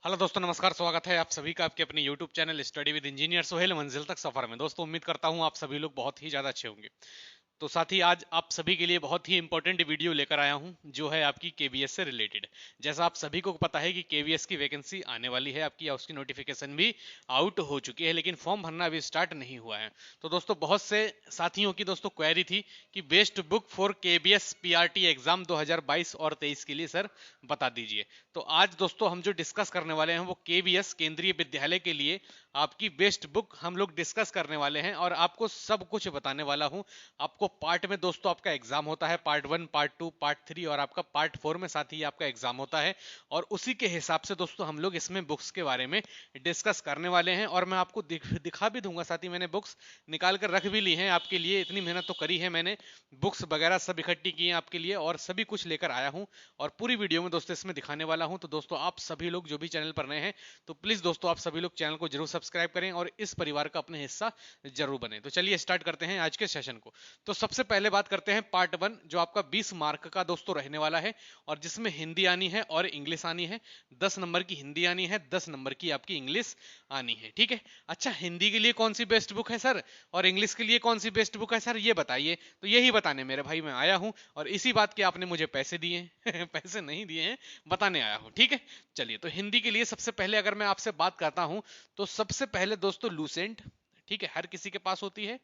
Hello दोस्तों, नमस्कार। स्वागत है आप सभी का आपके अपने YouTube channel study with engineer Sohail मंजिल तक सफर में। दोस्तों, उम्मीद करता हूं आप सभी लोग बहुत ही ज्यादा अच्छे होंगे। तो साथ ही आज आप सभी के लिए बहुत ही इंपॉर्टेंट वीडियो लेकर आया हूं, जो है आपकी केवीएस से रिलेटेड। जैसा आप सभी को पता है कि केवीएस की वैकेंसी आने वाली है आपकी, या उसकी नोटिफिकेशन भी आउट हो चुकी है, लेकिन फॉर्म भरना अभी स्टार्ट नहीं हुआ है। तो दोस्तों, बहुत से साथियों की दोस्तों क्वेरी थी कि best book for KVS PRT exam 2022 और 23 के लिए सर बता दीजिए। तो आज दोस्तों हम जो डिस्कस करने वाले हैं वो केवीएस केंद्रीय विद्यालय के लिए आपकी बेस्ट बुक हम लोग डिस्कस करने वाले हैं, और आपको सब कुछ बताने वाला हूं। आपको पार्ट में दोस्तों आपका एग्जाम होता है, पार्ट 1, पार्ट 2, पार्ट 3 और आपका पार्ट 4 में साथ ही आपका एग्जाम होता है। और उसी के हिसाब से दोस्तों हम लोग इसमें बुक्स के बारे में डिस्कस करने वाले हैं, और मैं आपको दिखा भी दूंगा। साथ ही मैंने बुक्स निकाल कर रख भी ली हैं आपके लिए, इतनी मेहनत तो करी है मैंने। बुक्स वगैरह सब इकट्ठी की हैं आपके लिए, और सभी कुछ लेकर आया हूं, और पूरी वीडियो में दोस्तों इसमें दिखाने वाला हूं। तो दोस्तों, आप सभी लोग जो भी चैनल पर नए हैं, तो प्लीज दोस्तों आप सभी लोग चैनल को जरूर सब्सक्राइब करें और इस परिवार का अपने हिस्सा जरूर बने। तो चलिए स्टार्ट करते हैं आज के सेशन को। तो सबसे पहले बात करते हैं पार्ट 1, जो आपका 20 मार्क का दोस्तों रहने वाला है, और जिसमें हिंदी आनी है और इंग्लिश आनी है। 10 नंबर की हिंदी आनी है, 10 नंबर की आपकी इंग्लिश आनी है। ठीक है। अच्छा, हिंदी के लिए कौन सी बेस्ट बुक है सर, और इंग्लिश के लिए कौन सी बेस्ट बुक है सर, ये बताइए। तो यही बताने मेरे भाई मैं आया हूं, और इसी बात के आपने मुझे पैसे दिए हैं पैसे नहीं दिए हैं, बताने आया हूं। ठीक है। चलिए, तो हिंदी के लिए सबसे पहले अगर मैं आपसे बात करता हूं, तो सबसे पहले दोस्तों लूसेंट, ठीक है, हर किसी के पास होती है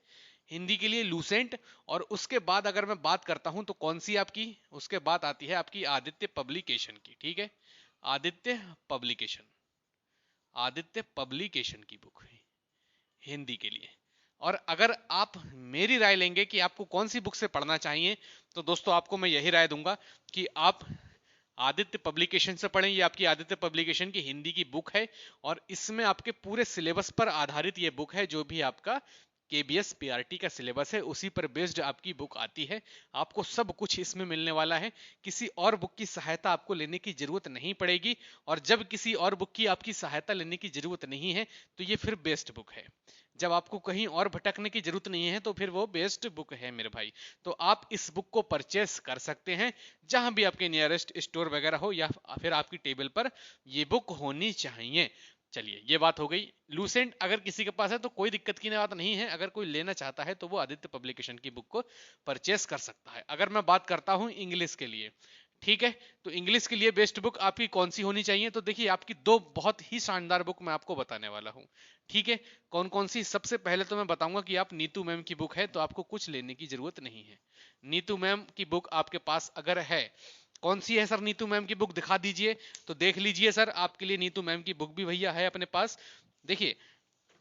हिंदी के लिए लूसेंट। और उसके बाद अगर मैं बात करता हूं तो कौन सी आपकी, उसके बाद आती है आपकी आदित्य पब्लिकेशन की। ठीक है, आदित्य पब्लिकेशन, आदित्य पब्लिकेशन की बुक है हिंदी के लिए। और अगर आप मेरी राय लेंगे कि आपको कौन सी बुक से पढ़ना चाहिए, तो दोस्तों आपको मैं यही राय दूंगा कि आप आदित्य पब्लिकेशन से पढ़ें। ये आपकी आदित्य पब्लिकेशन की हिंदी की बुक है, और इसमें आपके पूरे सिलेबस पर आधारित ये बुक है। जो भी आपका केबीएस पीआरटी का सिलेबस है उसी पर बेस्ड आपकी बुक आती है। आपको सब कुछ इसमें मिलने वाला है, किसी और बुक की सहायता आपको लेने की जरूरत नहीं पड़ेगी। और जब किसी और बुक की आपकी सहायता लेने की जरूरत नहीं है, तो ये फिर बेस्ट बुक है। जब आपको कहीं और भटकने की जरूरत नहीं है, तो फिर वो बेस्ट बुक है मेरे भाई। तो आप इस बुक को परचेस कर सकते हैं, जहां भी आपके नियरेस्ट स्टोर वगैरह हो, या फिर आपकी टेबल पर ये बुक होनी चाहिए। चलिए, ये बात हो गई। लूसेंट अगर किसी के पास है तो कोई दिक्कत की बात नहीं है, अगर कोई लेना चाहता है तो वो आदित्य पब्लिकेशन की बुक को परचेस कर सकता है। अगर मैं बात करता हूं इंग्लिश के लिए, ठीक है, तो इंग्लिश के लिए बेस्ट बुक आपकी कौन सी होनी चाहिए, तो देखिए आपकी दो बहुत ही शानदार बुक मैं आपको बताने वाला हूं। ठीक है, कौन कौन सी, सबसे पहले तो मैं बताऊंगा कि आप नीतू मैम की बुक है, तो आपको कुछ लेने की जरूरत नहीं है। नीतू मैम की बुक आपके पास अगर है, कौन सी है सर नीतू मैम की बुक, दिखा दीजिए। तो देख लीजिए सर, आपके लिए नीतू मैम की बुक भी भैया है अपने पास। देखिए,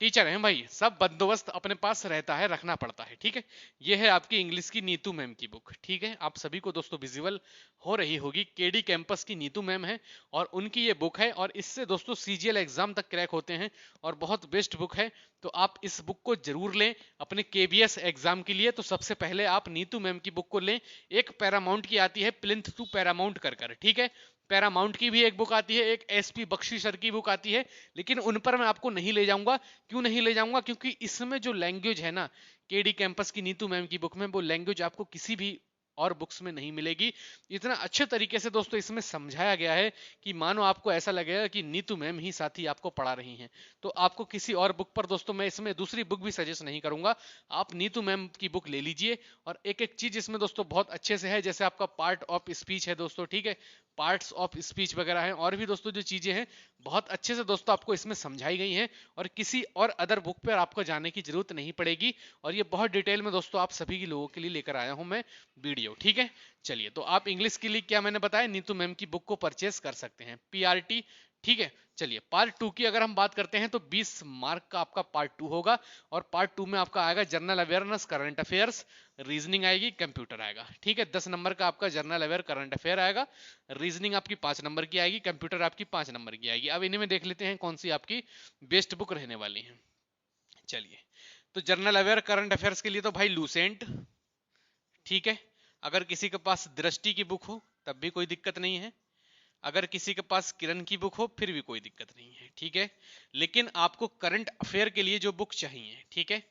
टीचर हैं भाई, सब बंदोबस्त अपने पास रहता है, रखना पड़ता है। ठीक है, ये है आपकी इंग्लिश की नीतू मैम की बुक। ठीक है, आप सभी को दोस्तों विजिबल हो रही होगी, केडी कैंपस की नीतू मैम है, और उनकी ये बुक है, और इससे दोस्तों सीजीएल एग्जाम तक क्रैक होते हैं, और बहुत बेस्ट बुक है। तो आप इस बुक को जरूर लें अपने केबीएस एग्जाम के लिए। तो सबसे पहले आप नीतू मैम की बुक को लें। एक पैरामाउंट की आती है, प्लिंथ टू पैरामाउंट कर। ठीक है, पैरामाउंट की भी एक बुक आती है, एक एसपी बख्शी सर की बुक आती है, लेकिन उन पर मैं आपको नहीं ले जाऊंगा। क्यों नहीं ले जाऊंगा, क्योंकि इसमें जो लैंग्वेज है ना, केडी कैंपस की नीतू मैम की बुक में, वो लैंग्वेज आपको किसी भी और बुक्स में नहीं मिलेगी। इतना अच्छे तरीके से दोस्तों इसमें समझाया गया है कि मानो आपको ऐसा लगेगा कि नीतू मैम ही साथी आपको पढ़ा रही हैं। तो आपको किसी और बुक पर दोस्तों मैं इसमें दूसरी बुक भी सजेस्ट नहीं करूंगा, आप नीतू मैम की बुक ले लीजिए। और एक एक चीज इसमें दोस्तों बहुत अच्छे से है, जैसे आपका पार्ट ऑफ स्पीच है दोस्तों, ठीक है, पार्ट्स ऑफ स्पीच वगैरह हैं, और भी दोस्तों जो चीजें हैं बहुत अच्छे से दोस्तों आपको इसमें समझाई गई हैं, और किसी और अदर बुक पर आपको जाने की जरूरत नहीं पड़ेगी। और ये बहुत डिटेल में दोस्तों आप सभी के लोगों के लिए लेकर आया हूं मैं वीडियो। ठीक है, चलिए, तो आप इंग्लिश के लिए क्या मैंने बताया, नीतू मैम की बुक को परचेस कर सकते हैं, पीआरटी। ठीक है, चलिए पार्ट 2 की अगर हम बात करते हैं, तो 20 मार्क का आपका पार्ट 2 होगा, और पार्ट 2 में आपका आएगा general awareness, current affairs, reasoning आएगी, कंप्यूटर आएगा। ठीक है, 10 नंबर का आपका जनरल अवेयर करंट अफेयर आएगा, रीजनिंग आपकी 5 नंबर की आएगी, कंप्यूटर आपकी 5 नंबर की आएगी। अब इन्हीं में देख लेते हैं कौन सी आपकी बेस्ट बुक रहने वाली है। चलिए, तो जनरल अवेयर करंट अफेयर्स के लिए तो भाई लूसेंट, ठीक है, अगर किसी के पास दृष्टि की बुक हो तब भी कोई दिक्कत नहीं है, अगर किसी के पास किरण की बुक हो फिर भी कोई दिक्कत नहीं है। ठीक है, लेकिन आपको करंट अफेयर के लिए जो बुक चाहिए, ठीक है,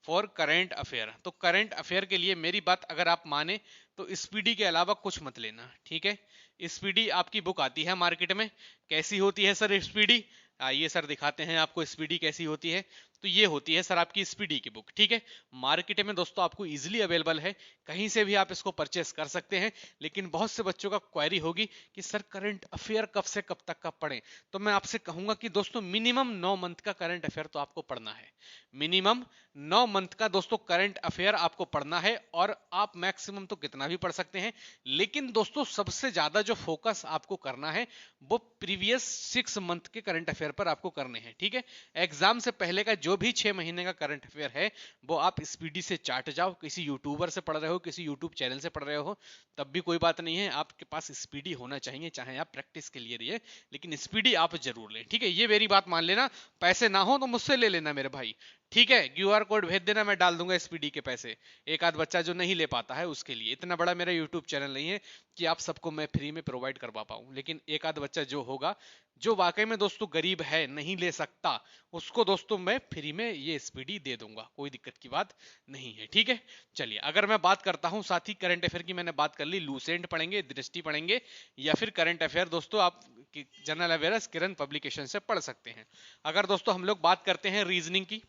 फॉर करंट अफेयर, तो करंट अफेयर के लिए मेरी बात अगर आप माने, तो स्पीडी के अलावा कुछ मत लेना। ठीक है, स्पीडी आपकी बुक आती है मार्केट में। कैसी होती है सर स्पीडी? आइए सर दिखाते हैं आपको स्पीडी कैसी होती है। तो ये होती है सर आपकी स्पीडी की बुक, ठीक है। मार्केट में दोस्तों आपको इजीली अवेलेबल है, कहीं से भी आप इसको परचेस कर सकते हैं। लेकिन बहुत से बच्चों का क्वेरी होगी कि सर करंट अफेयर कब से कब तक का पढ़ें। तो मैं आपसे कहूंगा कि दोस्तों मिनिमम 9 मंथ का करंट अफेयर तो आपको पढ़ना है। मिनिमम 9 मंथ का दोस्तों करंट अफेयर आपको पढ़ना है। और आप मैक्सिमम तो कितना भी पढ़ सकते हैं, लेकिन दोस्तों सबसे ज्यादा जो फोकस आपको करना है वो प्रीवियस 6 मंथ के करंट अफेयर पर आपको करने हैं, ठीक है। एग्जाम से पहले का जो भी 6 महीने का करंट अफेयर है वो आप स्पीडी से चाट जाओ। किसी यूट्यूबर से पढ़ रहे हो, किसी यूट्यूब चैनल से पढ़ रहे हो, तब भी कोई बात नहीं है, आपके पास स्पीडी होना चाहिए, चाहे आप प्रैक्टिस के लिए रहिए, लेकिन स्पीडी आप जरूर लें, ठीक है। ये मेरी बात मान लेना, पैसे ना हो तो मुझसे ले लेना मेरे भाई, ठीक है। क्यूआर कोड भेज देना, मैं डाल दूंगा स्पीडी के पैसे। एक आध बच्चा जो नहीं ले पाता है उसके लिए, इतना बड़ा मेरा यूट्यूब चैनल नहीं है कि आप सबको मैं फ्री में प्रोवाइड करवा पाऊं, लेकिन एक आध बच्चा जो होगा, जो वाकई में दोस्तों गरीब है, नहीं ले सकता, उसको दोस्तों मैं फ्री में ये स्पीडी दे दूंगा, कोई दिक्कत की बात नहीं है, ठीक है। चलिए अगर मैं बात करता हूं साथ ही करंट अफेयर की, मैंने बात कर ली, लूसेंट पढ़ेंगे, दृष्टि पढ़ेंगे, या फिर करंट अफेयर दोस्तों आप जनरल अवेयरनेस किरण पब्लिकेशन से पढ़ सकते हैं। अगर दोस्तों हम लोग बात करते हैं रीजनिंग की,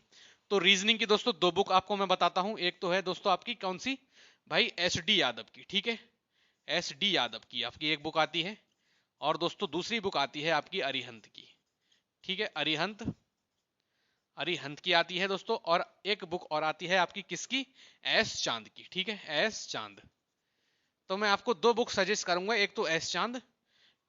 तो रीजनिंग की दोस्तों 2 बुक आपको मैं बताता हूं। एक तो है दोस्तों आपकी कौन सी भाई, एस डी यादव की, ठीक है। एस डी यादव की आपकी एक बुक आती है, और दोस्तों दूसरी बुक आती है आपकी अरिहंत की, ठीक है। अरिहंत, अरिहंत की आती है दोस्तों। और एक बुक और आती है आपकी किसकी, एस चांद की, ठीक है, एस चांद। तो मैं आपको 2 बुक सजेस्ट करूंगा, एक तो एस चांद,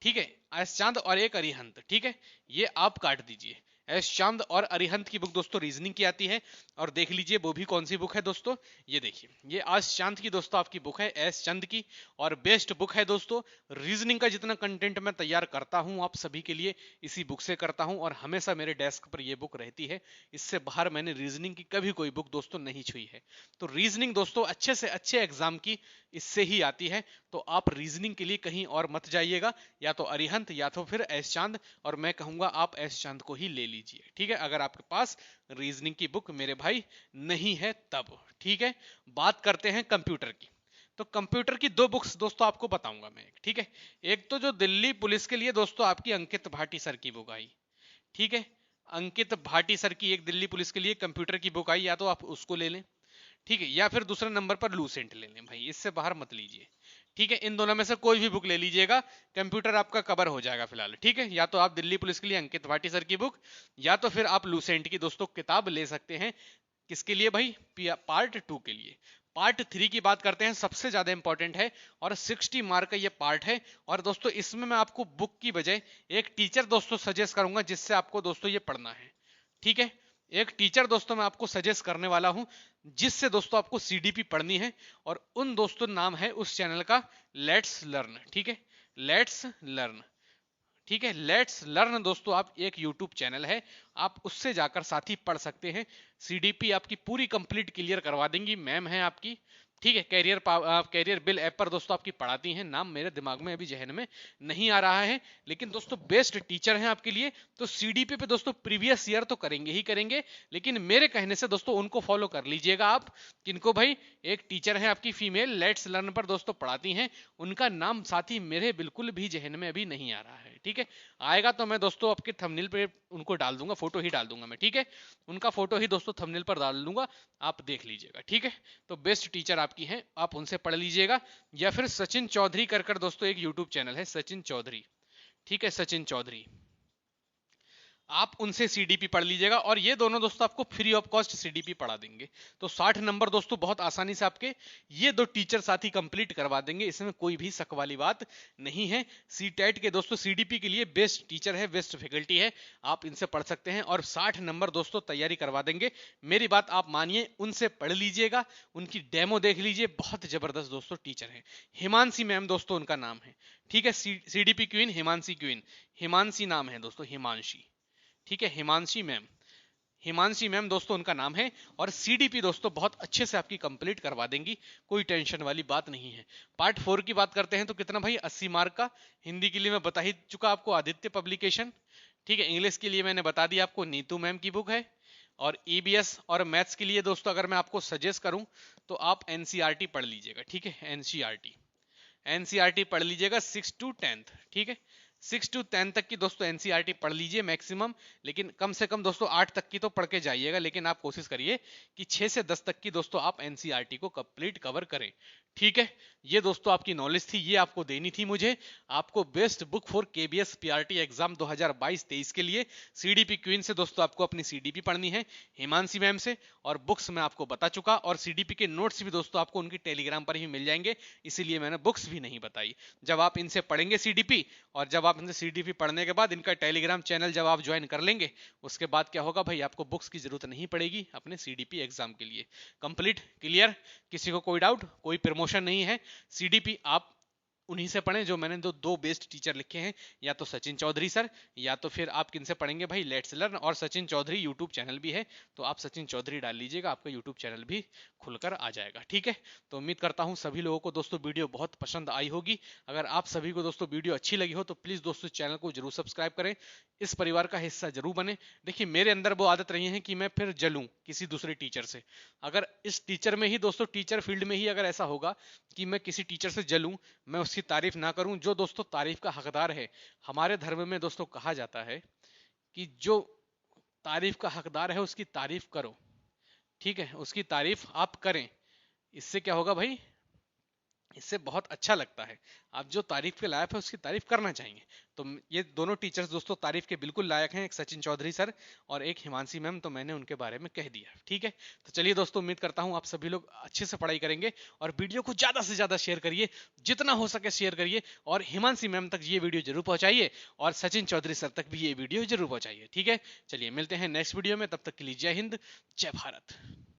ठीक है, एस चांद, और एक अरिहंत, ठीक है। ये आप काट दीजिए, एस चांद और अरिहंत की बुक दोस्तों रीजनिंग की आती है। और देख लीजिए वो भी कौन सी बुक है दोस्तों, ये देखिए, ये एस चांद की दोस्तों आपकी बुक है, एस चंद की, और बेस्ट बुक है दोस्तों। रीजनिंग का जितना कंटेंट मैं तैयार करता हूं आप सभी के लिए, इसी बुक से करता हूं, और हमेशा मेरे डेस्क पर ये बुक रहती है। इससे बाहर मैंने रीजनिंग की कभी कोई बुक दोस्तों नहीं छुई है। तो रीजनिंग दोस्तों अच्छे से अच्छे एग्जाम की इससे ही आती है। तो आप रीजनिंग के लिए कहीं और मत जाइएगा, या तो अरिहंत या तो फिर एस चांद, और मैं कहूंगा आप एस चांद को ही ले लीजिए, ठीक है, अगर आपके पास रीजनिंग की बुक मेरे भाई नहीं है तब, ठीक है। बात करते हैं कंप्यूटर की। तो कंप्यूटर की 2 बुक्स दोस्तों आपको बताऊंगा मैं, ठीक है। एक तो जो दिल्ली पुलिस के लिए दोस्तों आपकी अंकित भाटी सर की बुक आई, ठीक है। अंकित भाटी सर की एक दिल्ली पुलिस के लिए कंप्यूटर की बुक आई, या तो आप उसको ले लें, ठीक है, या फिर दूसरे नंबर पर लूसेंट ले लें भाई, इससे बाहर मत लीजिए, ठीक है। इन दोनों में से कोई भी बुक ले लीजिएगा, कंप्यूटर आपका कवर हो जाएगा फिलहाल, ठीक है। या तो आप दिल्ली पुलिस के लिए अंकित भाटी सर की बुक, या तो फिर आप लूसेंट की दोस्तों किताब ले सकते हैं। किसके लिए भाई, पार्ट 2 के लिए। पार्ट 3 की बात करते हैं, सबसे ज्यादा इंपॉर्टेंट है, और 60 मार्क का ये पार्ट है। और दोस्तों इसमें मैं आपको बुक की बजाय एक टीचर दोस्तों सजेस्ट करूंगा, जिससे आपको दोस्तों ये पढ़ना है, ठीक है। एक टीचर दोस्तों मैं आपको सजेस्ट करने वाला हूं, जिससे दोस्तों आपको सीडीपी पढ़नी है। और उन दोस्तों नाम है उस चैनल का लेट्स लर्न, ठीक है, लेट्स लर्न, ठीक है। लेट्स लर्न दोस्तों आप एक यूट्यूब चैनल है, आप उससे जाकर साथ ही पढ़ सकते हैं। सीडीपी आपकी पूरी कंप्लीट क्लियर करवा देंगी, मैम है आपकी, ठीक है। कैरियर बिल ऐप पर दोस्तों आपकी पढ़ाती हैं, नाम मेरे दिमाग में अभी जहन में नहीं आ रहा है, लेकिन दोस्तों बेस्ट टीचर हैं आपके लिए। तो सीडीपी पे दोस्तों प्रीवियस ईयर तो करेंगे ही करेंगे, लेकिन मेरे कहने से दोस्तों उनको फॉलो कर लीजिएगा आप। किनको भाई, एक टीचर है आपकी फीमेल, लेट्स लर्न पर दोस्तों पढ़ाती हैं, उनका नाम साथी मेरे बिल्कुल भी जहन में अभी नहीं आ रहा है, ठीक है। आएगा तो मैं दोस्तों आपके थंबनेल पे उनको डाल दूंगा, फोटो ही डाल दूंगा मैं, ठीक है। उनका फोटो ही दोस्तों थंबनेल पर डाल दूंगा, आप देख लीजिएगा, ठीक है। तो बेस्ट टीचर आपकी हैं, आप उनसे पढ़ लीजिएगा। या फिर सचिन चौधरी कर दोस्तों एक यूट्यूब चैनल है, सचिन चौधरी, ठीक है, सचिन चौधरी, आप उनसे सीडीपी पढ़ लीजिएगा। और ये दोनों दोस्तों आपको फ्री ऑफ कॉस्ट सीडीपी पढ़ा देंगे। तो 60 नंबर दोस्तों बहुत आसानी से आपके ये 2 टीचर साथी कंप्लीट करवा देंगे, इसमें कोई भी शक वाली बात नहीं है। सीटेट के दोस्तों सीडीपी के लिए बेस्ट टीचर है, बेस्ट फैकल्टी है, आप इनसे पढ़ सकते हैं, और 60 नंबर दोस्तों तैयारी करवा देंगे। मेरी बात आप मानिए, उनसे पढ़ लीजिएगा, उनकी डेमो देख लीजिए, बहुत जबरदस्त दोस्तों टीचर है। हिमांशी मैम दोस्तों उनका नाम है, ठीक है, CDP queen, Himanshi queen, Himanshi नाम है दोस्तों, हिमांशी, ठीक है, हिमांशी मैम, हिमांशी मैम दोस्तों उनका नाम है। और सीडीपी दोस्तों बहुत अच्छे से आपकी कंप्लीट करवा देंगी, कोई टेंशन वाली बात नहीं है। पार्ट 4 की बात करते हैं, तो कितना भाई, 80 मार्क का। हिंदी के लिए मैं बता ही चुका आपको, आदित्य पब्लिकेशन, ठीक है। इंग्लिश के लिए मैंने बता दिया आपको, नीतू मैम की बुक है। और ईबीएस और मैथ्स के लिए दोस्तों अगर मैं आपको सजेस्ट करूं, तो आप एनसीईआरटी पढ़ लीजिएगा, ठीक है, एनसीईआरटी, एनसीईआरटी पढ़ लीजिएगा 6 to 10th, ठीक है। 6 to 10 तक की दोस्तों एनसीईआरटी पढ़ लीजिए मैक्सिमम, लेकिन कम से कम दोस्तों 8 तक की तो पढ़ के जाइएगा, लेकिन आप कोशिश करिए कि 6 से 10 तक की दोस्तों आप एनसीईआरटी को कंप्लीट कवर करें, ठीक है। ये दोस्तों आपकी नॉलेज थी, ये आपको देनी थी मुझे। आपको best book for KBS PRT exam 2022-23 के लिए सीडीपी क्वीन से दोस्तों आपको अपनी सीडीपी पढ़नी है, हिमांशी मैम से, और बुक्स मैं आपको बता चुका, और सीडीपी के नोट्स भी दोस्तों आपको उनकी टेलीग्राम पर ही मिल जाएंगे, इसीलिए मैंने बुक्स भी नहीं बताई। जब आप इनसे पढ़ेंगे सीडीपी, और जब आप इनसे सीडीपी पढ़ने के बाद इनका टेलीग्राम चैनल जब आप ज्वाइन कर लेंगे, उसके बाद क्या होगा भाई, आपको बुक्स की जरूरत नहीं पड़ेगी अपने सीडीपी एग्जाम के लिए। Complete clear? किसी को कोई डाउट? कोई प्रमोशन नहीं है, सीडीपी आप उन्हीं से पढ़ें जो मैंने दो बेस्ट टीचर लिखे हैं, या तो सचिन चौधरी सर, या तो फिर आप किनसे पढ़ेंगे भाई, लेट्स लर्न, और सचिन चौधरी यूट्यूब चैनल भी है, तो आप सचिन चौधरी डाल लीजिएगा, आपका यूट्यूब चैनल भी खुलकर आ जाएगा, ठीक है। तो उम्मीद करता हूं सभी लोगों को दोस्तों वीडियो बहुत पसंद आई होगी। अगर आप सभी को दोस्तों वीडियो अच्छी लगी हो तो प्लीज दोस्तों चैनल को जरूर सब्सक्राइब करें, इस परिवार का हिस्सा जरूर बने। देखिए मेरे अंदर वो आदत रही है कि मैं फिर जलूं किसी दूसरे टीचर से। अगर इस टीचर में ही दोस्तों, टीचर फील्ड में ही अगर ऐसा होगा कि मैं किसी टीचर से जलूं, मैं उसकी तारीफ ना करूं, जो दोस्तों तारीफ का हकदार है, हमारे धर्म में दोस्तों कहा जाता है कि जो तारीफ का हकदार है उसकी तारीफ करो, ठीक है, उसकी तारीफ आप करें। इससे क्या होगा भाई, इससे बहुत अच्छा लगता है। आप जो तारीफ के लायक है उसकी तारीफ करना चाहिए। तो ये दोनों टीचर्स दोस्तों तारीफ के बिल्कुल लायक हैं, एक सचिन चौधरी सर और एक हिमांशी मैम, तो मैंने उनके बारे में कह दिया, ठीक है। तो चलिए दोस्तों, उम्मीद करता हूं आप सभी लोग अच्छे से पढ़ाई करेंगे, और वीडियो को ज्यादा से ज्यादा शेयर करिए, जितना हो सके शेयर करिए, और हिमांशी मैम तक ये वीडियो जरूर पहुंचाइए, और सचिन चौधरी सर तक भी ये वीडियो जरूर पहुंचाइए, ठीक है। चलिए मिलते हैं नेक्स्ट वीडियो में, तब तक के लिए जय हिंद, जय भारत।